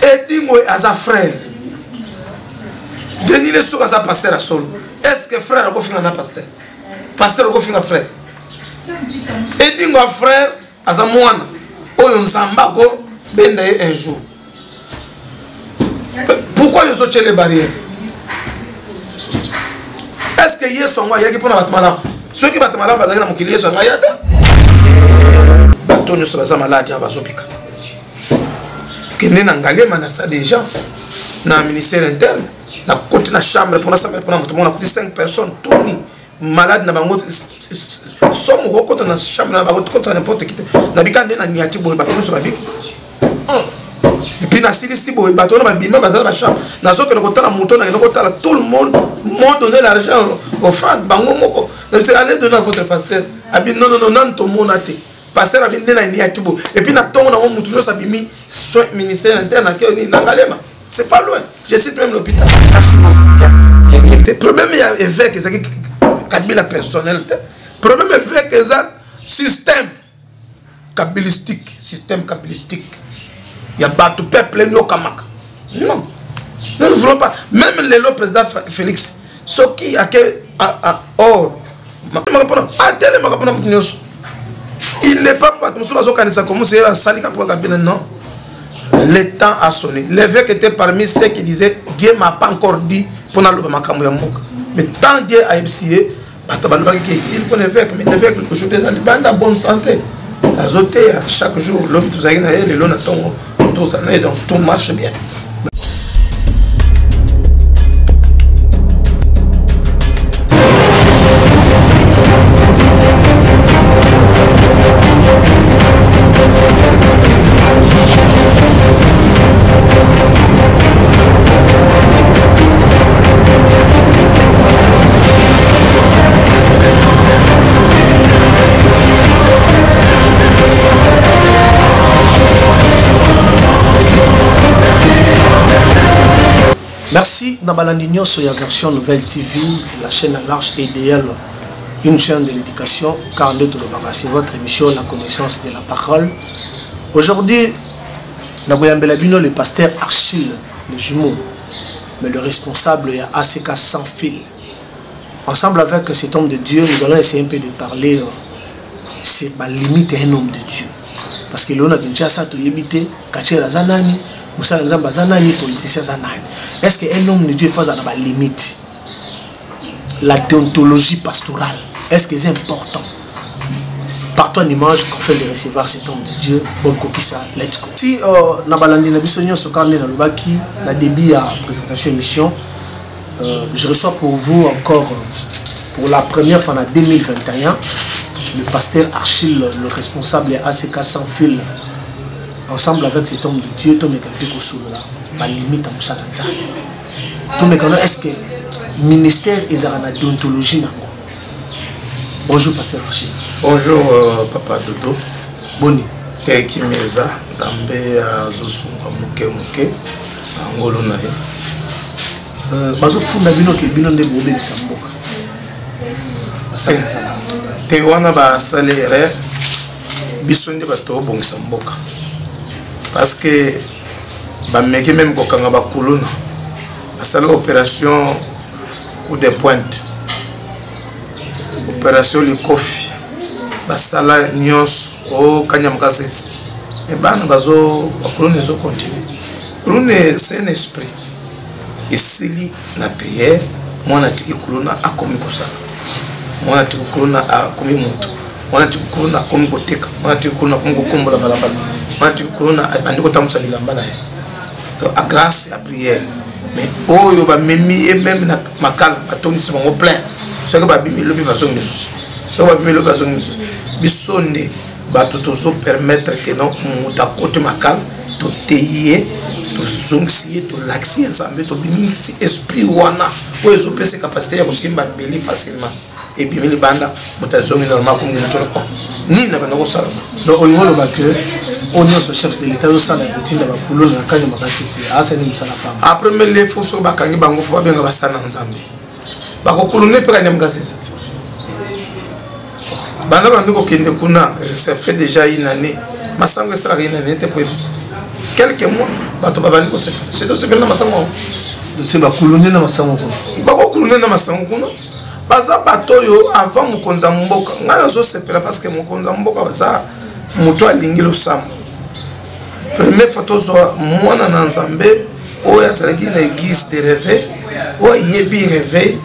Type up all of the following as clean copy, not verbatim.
Edingo aza frère. Denis le souk aza pasteur à solo. Est-ce que frère a fait un pasteur? Pasteur a fait un frère. Edingo a frère aza moana. Oyo nzamba go benda un jour. Pourquoi ils ont tiré les barrières? Est-ce que hier sont qui pour la malade? Ceux qui battent malade, ils ont qu'ils sont malades. Bateau ne sera pas malade à Bazopika. Que n'est n'engalé manassa des gens dans le ministère interne. Na côté na chambre pour na chambre pour na tout le monde a coûté 5 personnes tout ni malade na bango somme au côté na chambre na bango contre n'importe qui na bikande na niati boy bateau sur babiki. Puis na sili si boy bateau na babima bazala ba chambre na zo que na côté na mouton na côté là tout le monde m'a donné l'argent au frère bango moko na c'est aller donner à votre pasteur abi non tout le monde a été pasteur abi na niati boy et puis na tongo na mouton ça bimi soin ministère interne na ke na ngalema. C'est pas loin. Je cite même l'hôpital. Le problème, il y a évêque, c'est Kabila personnel. Le problème évêque, c'est système kabilistique. Système kabilistique. Il y a battu peuple, non. Nous ne voulons pas. Même le président Félix, ce qui a or, il n'est pas non. Le temps a sonné. L'évêque était parmi ceux qui disaient Dieu ne m'a pas encore dit pour nous le mais tant Dieu a essayé, ici pour l'évêque, mais l'évêque est en bonne santé. Chaque jour, l'homme donc tout marche bien. Merci Nabalandinho sur la version Nouvelle TV, la chaîne large EDL, une chaîne de l'éducation, car c'est votre émission La connaissance de la parole. Aujourd'hui, Nagoyambelabino, le pasteur Achille, le jumeau, mais le responsable est ACK sans fil. Ensemble avec cet homme de Dieu, nous allons essayer un peu de parler sur la limite d'un homme de Dieu. Parce que l'on a déjà ça, tu éviter, cacher la zanani. Est-ce qu'un homme de Dieu fait la limite? La déontologie pastorale, est-ce que c'est important? Partons en image afin de recevoir cet homme de Dieu. Bonne coquissa, let's go. Si Nabalandi Nabisonyo Sokande Nalubaki, la début à présentation émission, je reçois pour vous encore pour la première fois en 2021 le pasteur Achille, le responsable ACK sans fil. Ensemble avec cet homme de Dieu, tout le monde la limite à Moussa Danzan. Tout le monde est-ce que le ministère est la déontologie? Bonjour, pasteur Achille. Bonjour, papa Dodo. Boni. Teki meza, Zambé, Zosunga, Muke, Angolo nae. Bazo funda bino ke bino nde bobe bisamboka. Te wana ba salere bisonde bato bongisa mboka. Parce que bameki même kokanga bakuluna basala opération coup de pointe, opération likofi basala nyos o kanyamkasisi et bana bazo bakuluna zo continuer. Kuluna c'est un esprit esili na prière mwana tiki kuluna akomi kosala mwana tiki kuluna akomi moto mwana tiki kuluna akomi koteka mwana tiki kuluna akomi kokombola balabala mwana tiki kuluna andiko tamusa bilamba na ye. Donc à grâce à prière mais oyo ba memi et même na makala batongisa bango plein ce que ba bimi lobi bazo ngisus ce que ba bimi lobi bazo ngisus bisonde bato tozo permettre que non muta kote makala to teye to zongsi to laxi ensemble to bimi esprit wana oyo zo pese capacité ya kosimba mbeli facilement et bimi li banda muta zongi normal comme muto ni na bana ko sala. Donc au niveau de bac on est ce chef de l'état au sein de la routine de la couleur de la canne makasisi asani musala pa après mais les faux so bakangi bango fo benga basana nzambe bako kulune pe kanya makasisi bana bandu ko kende kuna ça fait déjà une année masango sera une année te pour quelques mois bato babali ko sepela c'est to sepela na masango c'est ba kulune na masango ko ba ko kulune na masango ko baza bato yo avant mokonza mboka ngana zo sepela parce que mokonza mboka baza moto alingi lo sam première fois to zo mwana na nzambe oya salaki na église de réveil oya yebi réveil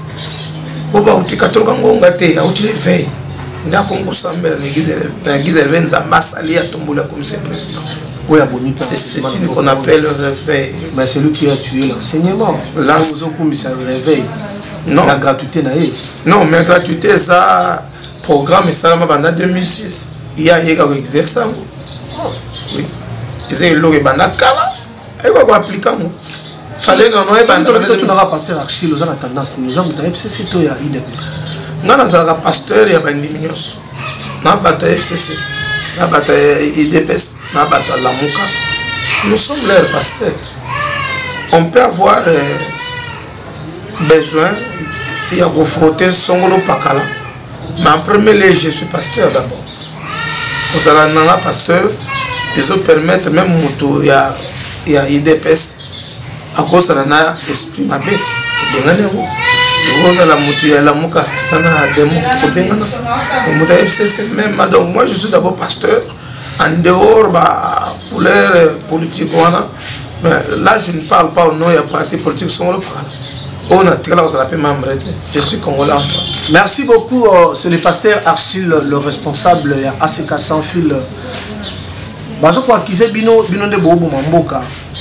oba utika toloka ngonga te auti réveil ndako ngosambela na église de réveil nzamba asali ya tombola comme c'est président. C'est une qu'on appelle le réveil. Mais c'est lui qui a tué l'enseignement. Réveil. Non. La gratuité naïe. Non, mais la gratuité, ça, programme, ça, en 2006. Il y a un exercice. Oui. Ils ont eu le banakala. Il va appliquer. Fallait non, tu n'auras pasteur Archie, nous avons tendance, nous avons FCC, il y a IDPS. Nous avons pasteur, il y a un diminution. Nous avons FCC. IDPS, nous sommes leurs pasteurs. On peut avoir besoin, il y a des frotter Songolo Pakala. Mais en premier lieu, je suis pasteur d'abord. Vous allez un pasteur, ils ont permettre même il y a IDPS à cause de l'esprit mabé. Donc moi je suis d'abord pasteur en dehors pour leur politique mais là je ne parle pas au nom de parti politique je suis congolais en soi. Merci beaucoup, c'est le pasteur Archile, le responsable ACK sans fil.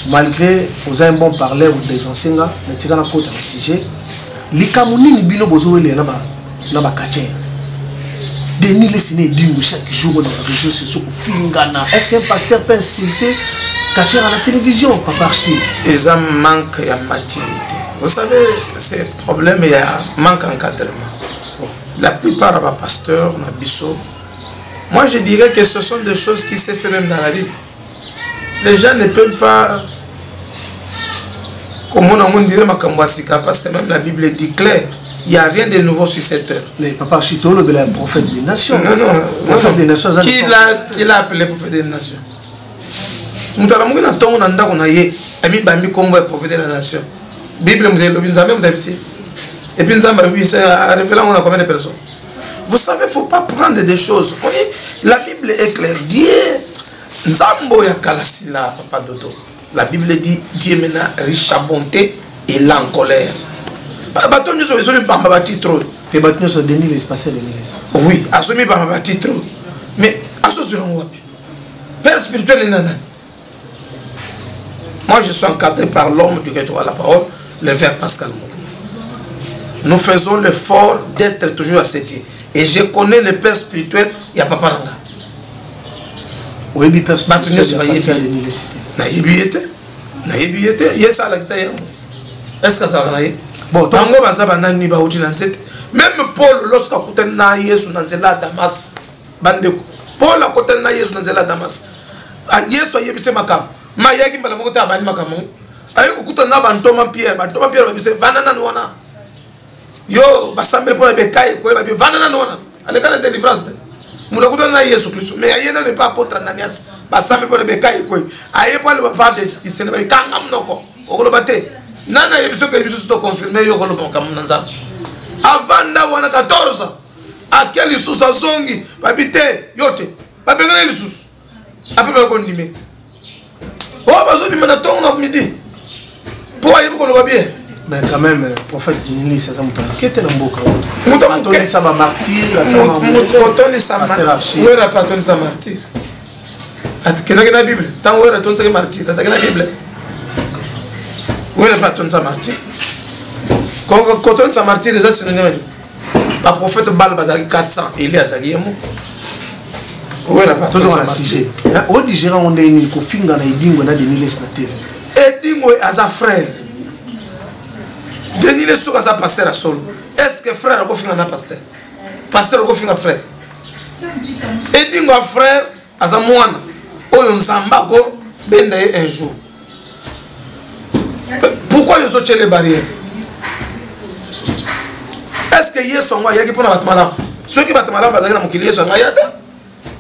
Malgré vous avez un bon parleur ou défenseur, mais c'est un côté de sujet. Les Camerounais bino bozoué na ba kache. Denis Lessiné dingo chaque jour dans les réseaux sociaux fingana. Est-ce qu'un pasteur peut insulter kache à la télévision, papa Archile? Ils ont manque de maturité. Vous savez, c'est problème il y a manque d'encadrement. La plupart des pasteurs na biso. Moi je dirais que ce sont des choses qui se font même dans la Bible. Les gens ne peuvent pas, comme on dirait, parce que même la Bible dit clair, il n'y a rien de nouveau sur cette terre. Mais papa Chitolo, il est un prophète des nations. Non. Prophète des nations. Qui l'a appelé prophète des nations? Nous avons dit que nous avons dit que prophète des nations. La Bible nous dit que et puis nous avons révélé combien de personnes. Vous savez, il ne faut pas prendre des choses. La Bible est claire. Dieu. Nzambo ya kalasila papa dodo. La Bible dit Dieu maintenant riche à bonté et lent en colère. Baton nous sommes bamba bati trop. Te battu sur Denis l'espace de l'église. Oui, assomi bamba bati trop. Mais associ sur wapi. Père spirituel est nana. Moi je suis encadré par l'homme du retour à la parole, le Père Pascal Moko. Nous faisons l'effort d'être toujours à ses pieds. Et je connais le Père spirituel, il y a papa Ranga. Oui, mais personne ne sait pas l'université. Est-ce que ça va? Bon, même Paul, lorsqu'il a coûté na Yesu na nzela Damas, bandeko. Paul a coûté na Yesu na nzela Damas. Yesu a yebise makam. Ma yaki mbala moko ta bani makam. Ayo kukuta na bantoma Pierre babise vanana nona. Yo basambe pour bekai ko ba vanana nona. Alekana délivrance. Murakuta na Yesu Kristo. Mais ayena ne pas apôtre Ananias. Basambe pour bekai ko. Aye pour le papa de qui se ne ba kanga mnoko. Okolo bate. Nana yebiso ko yebiso to confirmer yo ko lo makam nanza. Avant da wana 14 akeli susa zongi babite yote babengana lisusu après ko ndime o bazo bimana tongo na midi pour ayebi ko lo babie. Mais quand même prophète Denis ça muta kete na mboka muta ça va martyr ça où est la patron sa martyr at kenaka na Bible tant où est ton sa martyr ça na Bible où est la patron sa martyr. Quand on s'est martyr, déjà c'est le prophète Bal Bazali 400, il est à Zaliemo. Oui, la patron toujours martyr. On dit gérant on est une cofinga na idingo na Denis na TV. Edingo à sa frère. Denis le sous à sa pasteur à solo. Est-ce que frère a cofinga na pasteur? Pasteur a cofinga frère. Edingo a frère à sa moine. Oyo nzamba go benda un jour. Pourquoi ils ont tiré les barrières? Est-ce que Yesu ngwa yaki pona batmala? Ceux qui batmala bazali na mukili Yesu ngaya ta.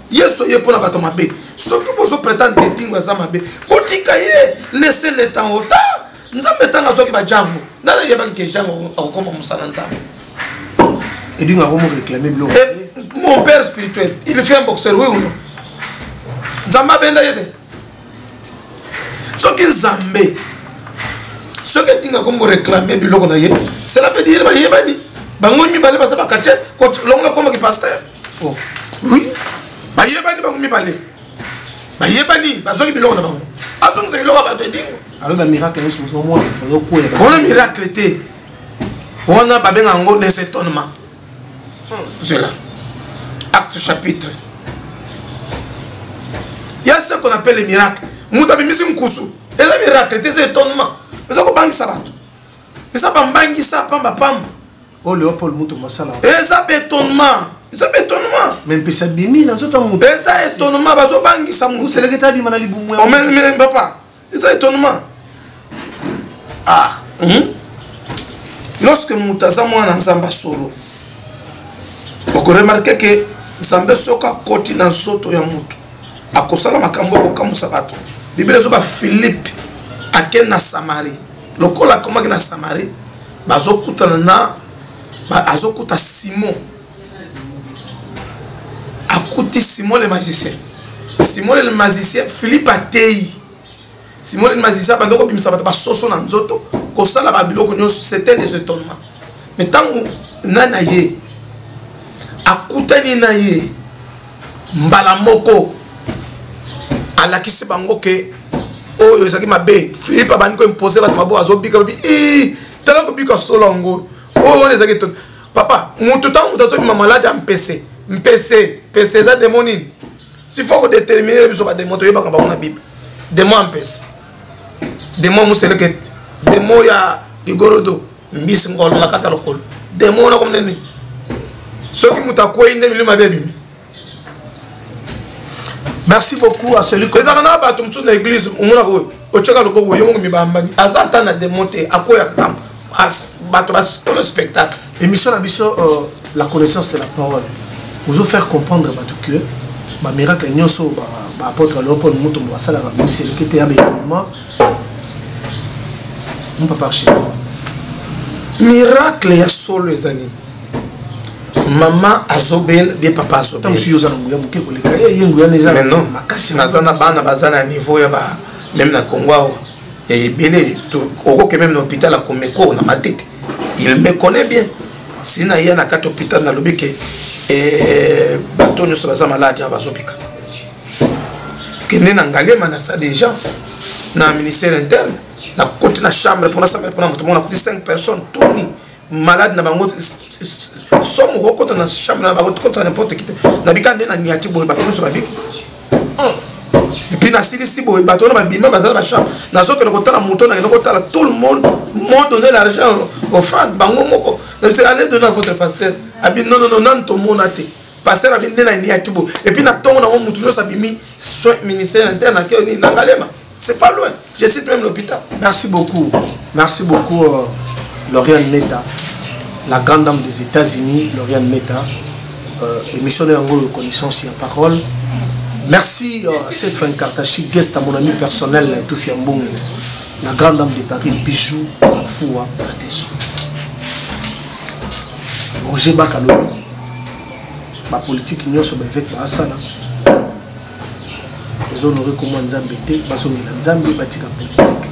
Yesu ye pona batoma be. Ce que vous prétendez que Dingo Zamabe, Botikaye, laissez le temps au temps. Nous avons tant à ce qui va jambo. N'a pas que jambo comme Moussalanza. Et Dingo a vraiment réclamé Blo. Mon père spirituel, il fait un boxeur, oui ou non? Zamabe Ndayede. Ce qui est Zambé, ce que Dingo a comme réclamé Bilo Konaye, cela veut dire Bayebani. Bangomi Balé Basa Bakache, quand l'on comme qui pasteur. Oui. Bayebani Bangomi Balé. Bayebani, Bazoki Bilo na bango. Azong se Bilo ba te Dingo. Alors le miracle nous sommes moi, on a miracle été. On a pas bien en gros les étonnements. C'est là. Acte chapitre. Il y a ce qu'on appelle les miracles. Moutabi misi mkusu. Et les miracles, c'est étonnement. Mais ça qu'on bangi sabat. Mais ça pas bangi ça pamba pamba. Oh Léopold Moutou Masala. Et ça étonnement. Ça étonnement. Même pesa bimi na zoto Moutou. Et ça étonnement bazo bangi ça Moutou. C'est le geta bi manali bumwe. Oh mais papa. Et ça étonnement. Ah. Lorsque Moutaza mwana nzamba solo. On remarque que Nzambe soka koti na soto ya mutu. Akosala makambo ko kamusa bato. Bible zo ba Philippe ake na Samarie. Lokola koma na Samarie bazokuta na azokuta Simon. Akuti Simon le magicien. Simon le magicien Philippe atei. Simon le magicien bandoko bimisa bato ba soso na nzoto kosala ba biloko nyonso c'était des étonnements. Mais tangu nana ye akutani na ye mbala moko alakisi bango ke oyo ezaki mabe Philippe abandi ko imposer bato mabo azobika bi tala ko bika solo ngo oyo ezaki to papa mutu tangu tazo bima malade ampese mpese za démoni si faut que déterminer biso ba démon to yebaka ba na bible démon ampese démon museleke démon ya digorodo mbisi ngolo makata lokolo démon na comme nini ceux qui mutakoyi ne milima bebi. Merci beaucoup à celui que ça na ba tumsu na église umuna ko ocheka loboko yo ngo mibambani azata na démonter akoya kam as bato bas pour le spectacle émission la biso la connaissance de la parole vous faire comprendre bato que ba miracle nyonso ba apôtre Léopold Moutou Masala ba ministère qui était avec moi on peut pas chercher miracle ya solo les amis. Maman azobel bien papa azobel. Mais non, nazana bana bazana niveau ya ba même na Congo et belé oko que même l'hôpital a komeko na matete. Il me connaît bien. Sina ya na kat hôpital na lobike batonyo so bazama malade ya bazopika. Kende na ngalema na sa d'urgence na ministère interne na côté na chambre pour na mutu mona côté 5 personnes tourni malade na bango somme au dans la chambre na bango contre n'importe qui na bikande na niati boy bato so babiki et puis na sili si boy bato na babima bazala ba chambre na soki na kotala muto na kotala tout le monde m'a donné l'argent aux frères bango moko na c'est aller donner à votre pasteur abi non to monate pasteur abi na niati boy et puis na tongo na mutu so sabimi soin ministère interne na ke ni ngalema c'est pas loin je cite même l'hôpital. Merci beaucoup Lauriane Meta, la grande dame des États-Unis, Lauriane Meta, émission de connaissance et parole. Merci à cette fin Kartachi, guest à mon ami personnel, Toufi Mbongo, la grande dame de Paris, Bijou, Foua, Ateso. Roger Bakalo, ma politique n'y a pas avec ma asana. Les honorés comme Nzambe, Bason Nzambe, Batika politique.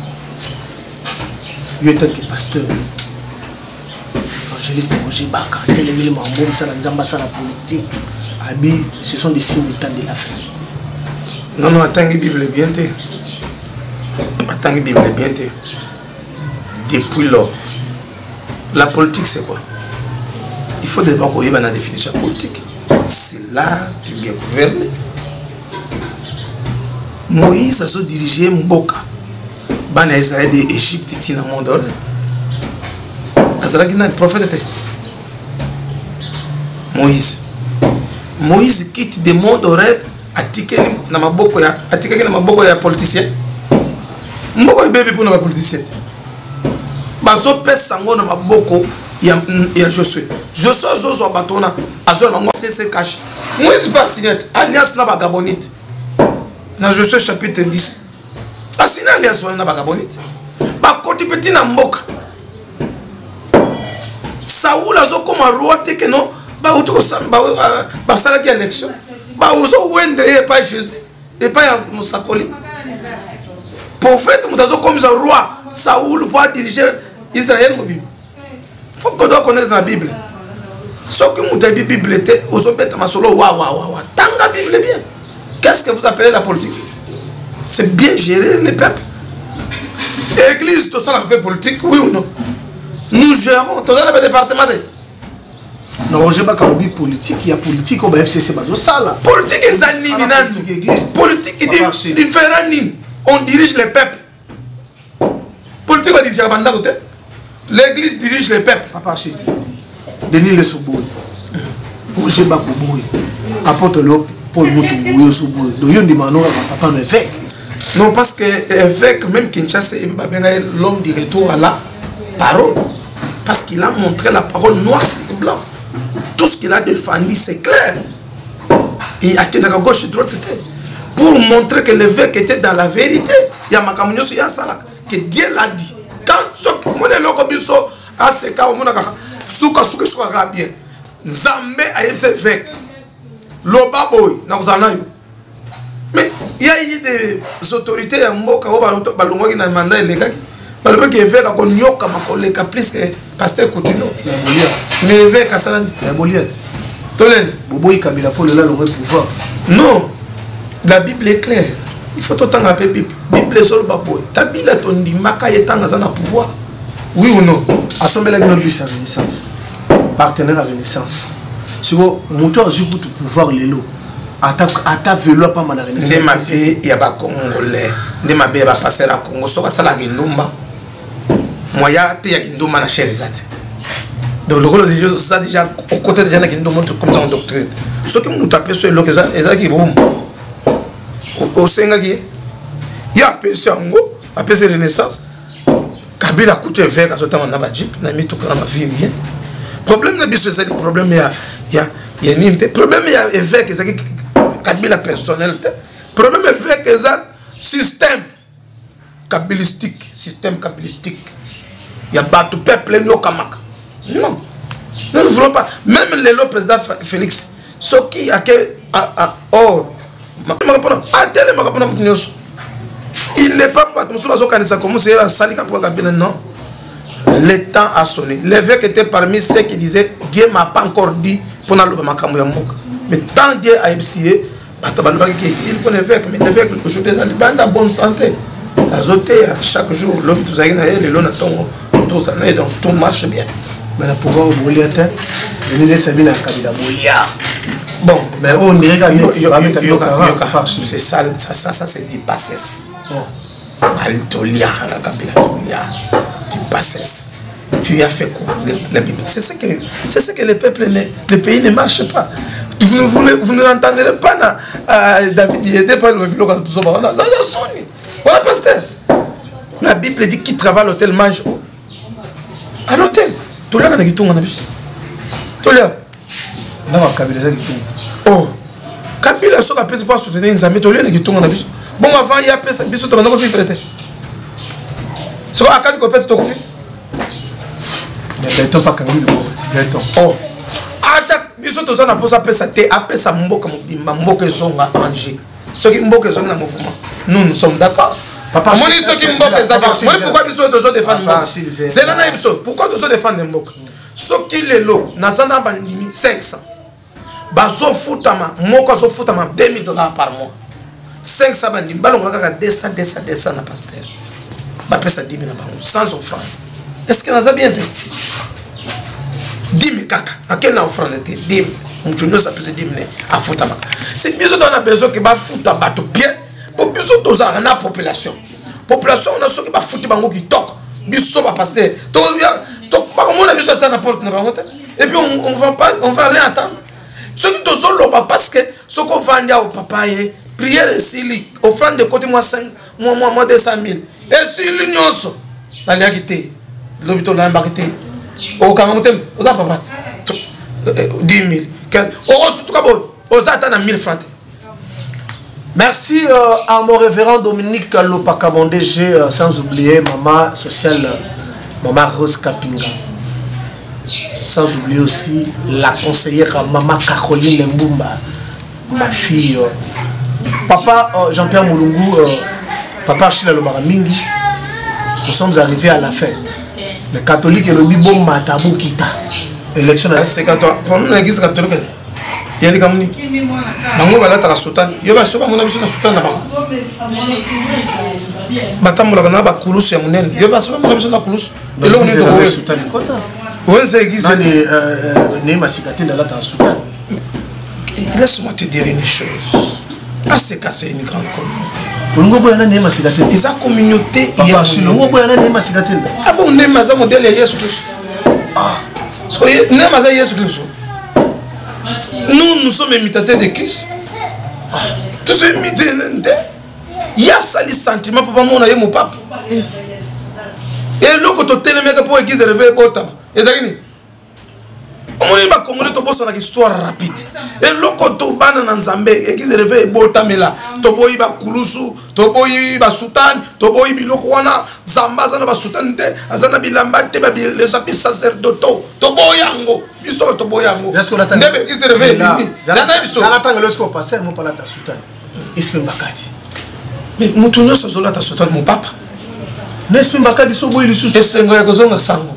Il était pasteur. Évangéliste Roger Baka, Télémile Mamboum, Salanzamba, la politique, Abi, ce sont des signes du temps de la fin. Non, attends, la Bible est bien. Attends, la Bible est bien. Depuis lors, la politique c'est quoi? Il faut d'abord qu'on ait une définition politique. C'est là que bien gouverné. Moïse a dirigé Mboka. Ban Israël d'Égypte, il y a un monde. Le prophète était Moïse quitte des mondes au rêve à ticket na maboko ya politicien. Mboko bébé pour na politicien. Bazo pesa ngo na maboko ya Josué. Josué zo batona azo na ngo c'est caché. Moïse pas signé alliance na ba Gabonite. Dans Josué chapitre 10. Asina alliance wana bakabonite. Ba koti petit na mboka. Saoul azokoma roi te que non ba utoko ba sala ki élection. Ba uzo wendre et pas Jésus et pas Musakoli. Prophète mutazo comme ça roi Saoul pour diriger Israël mobile. Faut que doit connaître la Bible. Ce que mutabi Bible était aux obètes masolo wa tanga Bible bien. Qu'est-ce que vous appelez la politique? C'est bien gérer les peuples. Église, tout ça, la paix politique, oui ou non? Nous gérons, tout ça, le département de... Non, je ne sais pas politique, il y a politique au FCC. Politique est zanini, politique est différent. On dirige les peuples. Politique va diriger la côté. L'église dirige les peuples. Papa Chézi, Denis Le Souboui, Roger Bakouboui, apporte l'eau. Paul Moutou, Souboui, donc il y a papa un évêque. Non, parce que l'évêque, même Kinshasa, l'homme du retour à la parole. Parce qu'il a montré la parole noire sur blanc. Tout ce qu'il a défendu, c'est clair. Il y a qui à gauche et droite. Pour montrer que l'évêque était dans la vérité. Il y a Makamounio sur Yassala. Que Dieu l'a dit. Quand mon éloquence a ce cas, on a souka bien. Zambé a été évêque. Loba boy, mais il y a eu des autorités à Mboka qui ont mandat illégal. Parce que l'évêque a connu plus que pasteur Coutinho. Mais l'évêque a salé. Non, la Bible est claire. Il faut autant appeler Bible. Bible est sur le baboy. Ta Bible est ton dimaka et tant à pouvoir. Oui ou non? Assemblée la Renaissance. Partenaire à Renaissance. Si vous montez à Zubu pour pouvoir les lots, à vélo pas mal à Renaissance. C'est ma vie, il y a pas Congolais. Ne ma vie va passer à Congo. So ça la Guindomba. Moi ya te ya Guindomba na Cherizate. Donc le rôle de Dieu ça déjà au côté des gens qui nous montrent comme ça en doctrine. Ce qui nous tape sur le que ça, et qui bon. Au Senga qui il y a PC Ango, a PC Renaissance. Kabila coûte évêque à ce temps na ba jeep na mi tout ma vie bien. Problème n'est pas c'est le problème il y a ni problème il y a évêque ça qui Kabila personnel problème évêque ça système kabilistique il y a pas tout peuple no kamaka non nous ne voulons pas même le président Félix ce qui a que or il n'est pas comme c'est Salika pour Kabila non. Le temps a sonné. L'évêque était parmi ceux qui disaient Dieu m'a pas encore dit pour nous le makamu ya mboka. Mais tant Dieu a essayé, batabalba qui ici pour l'évêque, mais l'évêque aujourd'hui est en bonne santé. Azoté chaque jour l'homme tout ça il est là tout ça donc tout marche bien. Mais la pouvoir Bolia tête, il laisse bien la Kabila Bolia. Bon, mais on dirait c'est ça c'est des bassesses. Altolia la Kabila Tolia. Tu passes. Tu as fait quoi? La Bible. C'est ce que le peuple, le pays ne marche pas. Vous ne entendrez pas David, il était pas le Bible quand tout ça va. Ça sonne. Voilà, pasteur. La Bible dit qui travaille à l'hôtel mange où? À l'hôtel. Tout là, on a dit tout le monde. Tout là. Oh. Kabila, ce qu'on appelle pas soutenir les amis, tout là, on a dit tout le monde. Bon, avant, il y a personne. Bisous, tu vas nous faire traiter. So à quand tu copies ce conflit? Mais pas quand il oh, attaque. Bisous tous on a posé après ça té après ça mboka mobimba mboka zonga Angers. Ce qui mboka zonga na mouvement. Nous sommes d'accord. Papa, moi ni ce qui mboka zaba. Moi pourquoi bisous tous défendre mboka? C'est là na bisous. Pourquoi tous défendre mboka? Ce qui les lots na zanda bandimi 500. Bazo futama moko zo futama $2000 par mois. 500 bandimi balonga kaka 200 na pasteur. Bapesa 10 000 sans offrande. Est-ce que nous avons bien dit 10 000 kaka. À quelle offrande était 10 000? Nous avons payé 10 000 à Foutama. C'est bien qu'on a besoin que Bafouta batte bien. Pour bien qu'on a la population. Population, on a ceux qui va foutre bango qui toque. Bisous va passer. Donc, on a vu ça dans la porte. Et puis, on va rien attendre. Ceux qui sont là, parce que ce qu'on va dire au papa, prière et sili, offrande de côté moi 200 000. Et si l'union, la réalité, l'hôpital l'a embarqué. Au Kamamutem, aux appareils, 10 000. Au Soutoucabo, aux attentes à 1000 francs. Merci à mon révérend Dominique Lopakabondé, sans oublier maman sociale, maman Rose Kapinga. Sans oublier aussi la conseillère maman Caroline Mbumba, ma fille. Papa Jean-Pierre Moulungu, papa Achille Lobaramingi, nous sommes arrivés à la fin. Les catholiques et le bibo Matabou Kita. Élection à c'est quand pour nous l'église catholique. Il y a des communes. Bango bala ta sultan. Yo ba soba mona biso na sultan na bango. Matamu la kana ba kulus ya munene. Yo ba soba mona biso na kulus. Et là on est dans le sultan. Ouais c'est église. Né masikate na la ta sultan. Laisse-moi te dire une chose. Ah c'est cassé une grande communauté. Longo boyana né masikate. Esa communauté il y a longo boyana né masikate. Ah bon né maza modèle ya Yesu Christ. Ah. Parce que né maza Yesu Christ. Nous sommes imitateurs de Christ. Tous ces imitateurs. Il y a ça les sentiments pour mon aïe mon papa. Et là quand tu télé mec pour église réveiller botam. Ezakini. On est pas congolais to bossa na histoire rapide. Et là quand tu bana na Nzambe église réveiller botam là. To boyi ba kulusu, to boyi ba sultan, to boyi biloko wana zamba zana ba sultan te, azana bilamba te ba les api sacerdoto. To boyango. Biso to boyango. Ndebe église réveiller. Zana biso. Zana tanga le sco pasteur mo pala ta sultan. Esprit Mbakati. Mais mutunyo sozola ta sultan mon papa. N'esprit Mbakati so boyi lisusu. Esengo ya kozonga sango.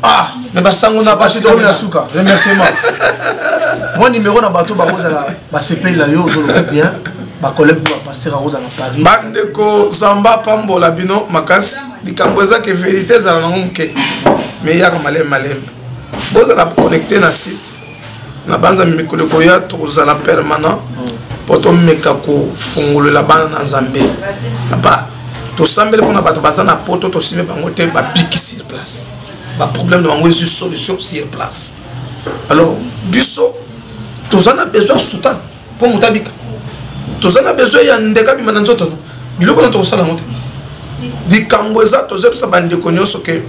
Ah, mais basango na pas de la souka. Remerciement. Mon numéro na bateau ba kozala ba CP la yo zo bien. Ba collègue ba pasteur Rosa na Paris. Bandeko Zamba pambola bino makasi likambo eza ke vérité za na ngomke. Mais ya malem malem. Boza la connecter na site. Na banza mikolo ko ya to za la permanent. Poto meka ko fungulo la bana na Nzambe. Papa to sambele pona bato bazana poto to sime bango te ba piki sur place. Ba problème de bango juste solution sur place. Alors biso to zana besoin sultan pour mutabika. To zana besoin ya ndeka bimana nzoto. Biloko na to sala mote. Di kambweza to zepsa bande konyoso ke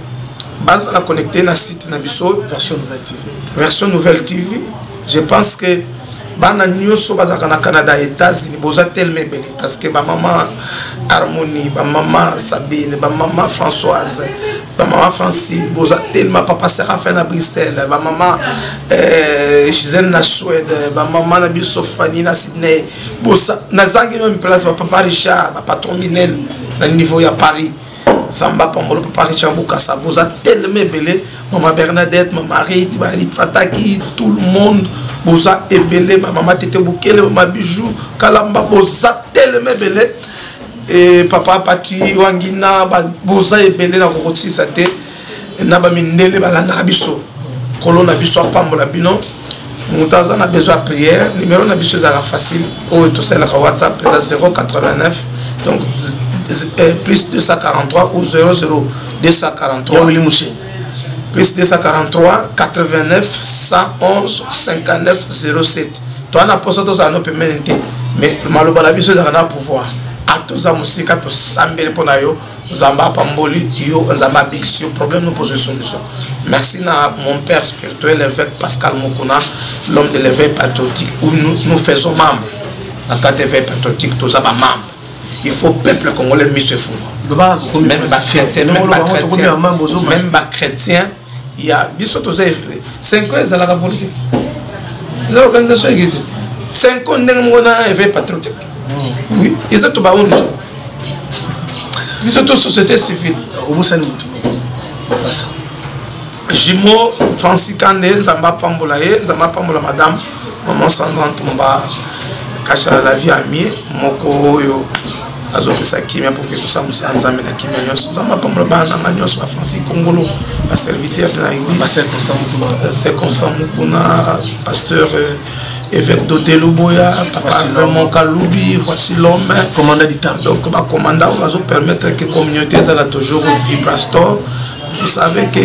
base la connecter na site na biso version nouvelle TV. Version nouvelle TV. Je pense que bana nyoso bazaka na Canada États-Unis boza tellement belé parce que ba maman Harmonie, ba maman Sabine, ba maman Françoise, ba maman Francine boza tellement papa Séraphin à Bruxelles, ba maman Gisèle na Suède, ba maman na Bisofani na Sydney, boza na zangi même place ba papa Richard, ba patron Minel na niveau ya Paris. Samba Pambolo papa Richard Boukassa boza tellement belé, maman Bernadette, maman Rite, Barit Fataki, tout le monde boza ebele, maman Tete Boukele, maman Bijou, Kalamba boza tellement belé. Et papa Pati Wangina boza ebele na kokoti sate na ba mindele balanda biso kolona biso pambola bino mutaza na besoin prière numéro na biso za facile ou tout ça la WhatsApp 089 donc plus 243 ou 00243 plus 243 89 111 59 07 toi na posa to za no permanente mais maloba la biso za na pouvoir atoza musika to sambele pona yo Zamba pamboli yo Zamba bixio problème nous pose solution. Merci à mon père spirituel l'évêque Pascal Mokuna, l'homme de l'éveil patriotique où nous faisons membre dans quatre éveil patriotique tous ça membre. Il faut peuple congolais mis se fou. Même pas chrétien, même pas chrétien, il y a biso tous 5 ans ça la politique. Les organisations existent. 5 ans n'engona éveil patriotique. Oui, ils sont tout bas on. Ils sont tous société civile. Jimo Francis Kandé, Nzamba Pambola, Nzamba Pambola madame, maman Sandra Tomba, Kacha la vie amie, Moko yo, Azopesa Kimia pour que tout ça nous soit Nzambe na Kimia nyos, Nzamba Pambola bana nyos ba Francis Kongolo, la serviteur de la église, c'est Constant Mukuna, pasteur évêque d'Otelo Boya, papa Raymond Kaloubi, voici l'homme, commandant du temps. Donc, le commandant va permettre que la communauté soit toujours vibrastor. Vous savez que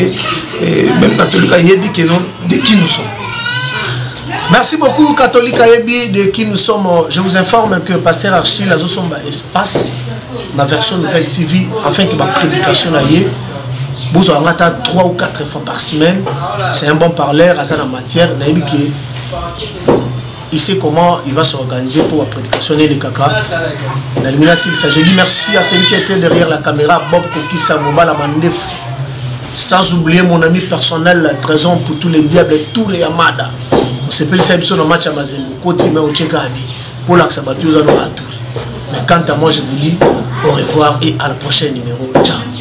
même catholique Ayebi que nous, de qui nous sommes. Merci beaucoup, catholique Ayebi, de qui nous sommes. Je vous informe que pasteur Achille a son espace, la version nouvelle TV, afin que ma prédication aille. Vous en avez 3 ou 4 fois par semaine. C'est un bon parleur à sa matière. il sait comment il va s'organiser pour prédicationner les caca. Je dis merci à celui qui était derrière la caméra, Bob Kokisa Mobala Mandef. Sans oublier mon ami personnel, Trésor pour tous les diables, Tour et Amada. On s'appelle ça dans le match à Mazembo, Kotime au Tchekabi, pour l'Axabatu, mais quant à moi, je vous dis au revoir et à la prochaine numéro. Ciao.